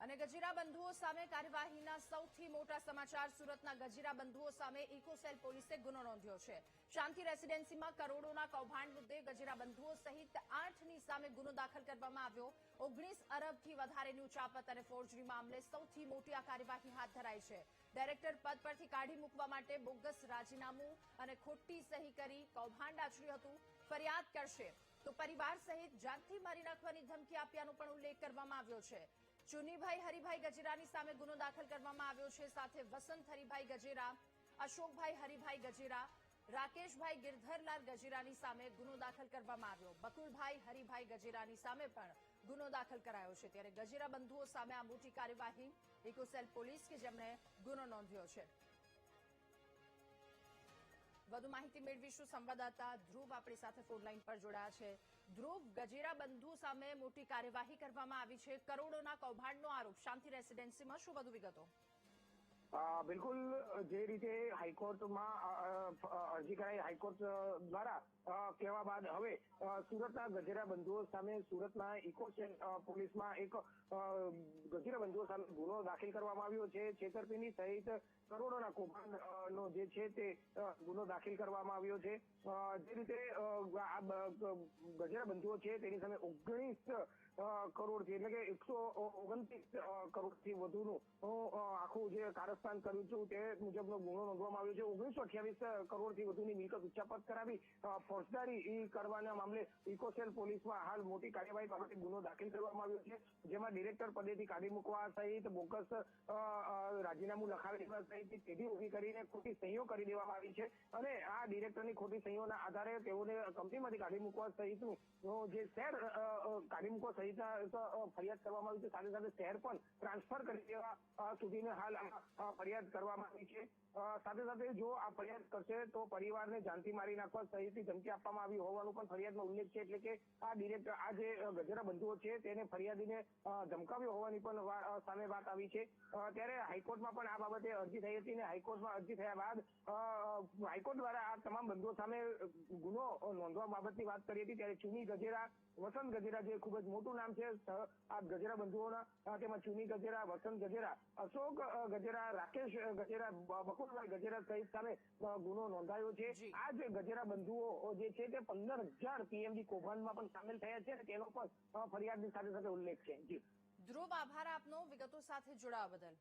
અને ગજીરા બંધુઓ સામે કાર્યવાહીના સૌથી મોટા સમાચાર સુરતના ગજીરા બંધુઓ સામે ઇકોસેલ પોલીસે ગુનો નોંધ્યો છે। શાંતિ રેસીડેન્સીમાં કરોડોના કૌભાંડ મુદ્દે ગજીરા બંધુઓ સહિત 8ની સામે ગુનો દાખલ કરવામાં આવ્યો। 19 અરબથી વધારેની ઉચાપત અને ફોર્જરી મામલે સૌથી મોટી આ કાર્યવાહી હાથ ધરાઈ છે। ડાયરેક્ટર પદ પરથી કાઢી મૂકવા માટે બોગસ રાજીનામું અને ખોટી સહી કરી કૌભાંડ આચર્યું હતું। ફરિયાદ કરશે તો પરિવાર સહિત જાનથી મારી નાખવાની ધમકી આપ્યાનો પણ ઉલ્લેખ કરવામાં આવ્યો છે। ચુનીભાઈ હરિભાઈ ગજેરાની સામે ગુનો દાખલ કરવામાં આવ્યો છે। સાથે વસંત હરિભાઈ ગજેરા, અશોકભાઈ હરિભાઈ ગજેરા, રાકેશભાઈ ગિરધરલાલ ગજેરાની સામે ગુનો દાખલ કરવામાં આવ્યો। બકુલભાઈ હરિભાઈ ગજેરાની સામે પણ ગુનો દાખલ કરાયો છે। ત્યારે ગજેરા બંધુઓ સામે આ મોટી કાર્યવાહી ઇકોસેલ પોલીસ કે જેમણે ગુનો નોંધ્યો છે। વધુ માહિતી મેળવીશું। સંવાદદાતા ધ્રુવ આપણી સાથે ફોન લાઈન પર જોડાયા છે। ધ્રુવ, ગજેરા બંધુ સામે મોટી કાર્યવાહી કરવામાં આવી છે। કરોડોના કૌભાંડનો આરોપ શાંતિ રેસીડેન્સીમાં, શું વધુ વિગતો? બિલકુલ, જે રીતે હાઈકોર્ટમાં અરજી કરાઈ, હાઈકોર્ટ દ્વારા કહેવા બાદ હવે સુરતના ગજેરા બંધુઓ સામે સુરતના ઇકોસેલ પોલીસમાં એક ગજેરા બંધુઓ સામે ગુનો દાખલ કરવામાં આવ્યો છે। છેતરપિંડી સહિત કરોડોના કૌભાંડનો જે છે તે ગુનો દાખલ કરવામાં આવ્યો છે। જે રીતે આ ગજેરા બંધુઓ છે તેની સામે 19 કરોડથી એટલે કે 129 કરોડથી વધુનું આખું જે કારસ્તાન કર્યું હતું તે મુજબનો ગુનો નોંધવામાં આવ્યો છે। 1928 કરોડથી વધુની મિલકત ઉચ્ચાપત કરાવી ફોજદારી કરવાના મામલે ઇકોસેલ પોલીસમાં હાલ મોટી કાર્યવાહી બાબતે ગુનો દાખલ કરવામાં આવ્યો છે। જેમાં ડિરેક્ટર પદેથી કાઢી મૂકવા સહિત બોગસ રાજીનામું લખાવી દેવા સહિત પેઢી ઉભી કરીને ખોટી સહીઓ કરી દેવામાં આવી છે। અને આ ડિરેક્ટરની ખોટી સહીઓના આધારે તેઓને કંપનીમાંથી કાઢી મૂકવા સહિતનું જે શેર કાઢી મૂકવા સહિતના ફરિયાદ કરવામાં આવી છે। સાથે સાથે શેર પણ ટ્રાન્સફર કરી દેવા સુધીને હાલ ફરિયાદ કરવામાં આવી છે। સાથે સાથે જો આ ફરિયાદ કરશે તો પરિવારને જાનથી મારી નાખવા સહિતની ધમકી આપવામાં આવી હોવાનું પણ ફરિયાદમાં ઉલ્લેખ છે। એટલે કે આ ડિરેક્ટર, આ જે ગજેરા બંધુઓ છે તેને ફરિયાદીને ધમકાવ્યો હોવાની પણ સામે વાત આવી છે। ત્યારે હાઈકોર્ટમાં પણ આ બાબતે અરજી થઈ હતી અને હાઈકોર્ટમાં અરજી થયા બાદ હાઈકોર્ટ દ્વારા આ તમામ બંધુઓ સામે ગુનો નોંધવા બાબતની વાત કરી હતી। ત્યારે ચુની ગજેરા, વસંત ગજેરા, જે ખૂબ જ મોટું નામ છે આ ગજેરા બંધુઓના, તેમાં ચુની ગજેરા, વસંત ગજેરા, અશોક ગજેરા, રાકેશ ગજેરા, બકુલભાઈ ગજેરા સહિત સામે ગુનો નોંધાયો છે। આ જે ગજેરા બંધુઓ જે છે તે 15,000 પીએમડી કૌભાંડમાં પણ સામેલ થયા છે અને તેનો પણ ફરિયાદની સાથે સાથે ઉલ્લેખ છે। જી ધ્રુવ, આભાર આપનો વિગતો સાથે જોડાવા બદલ।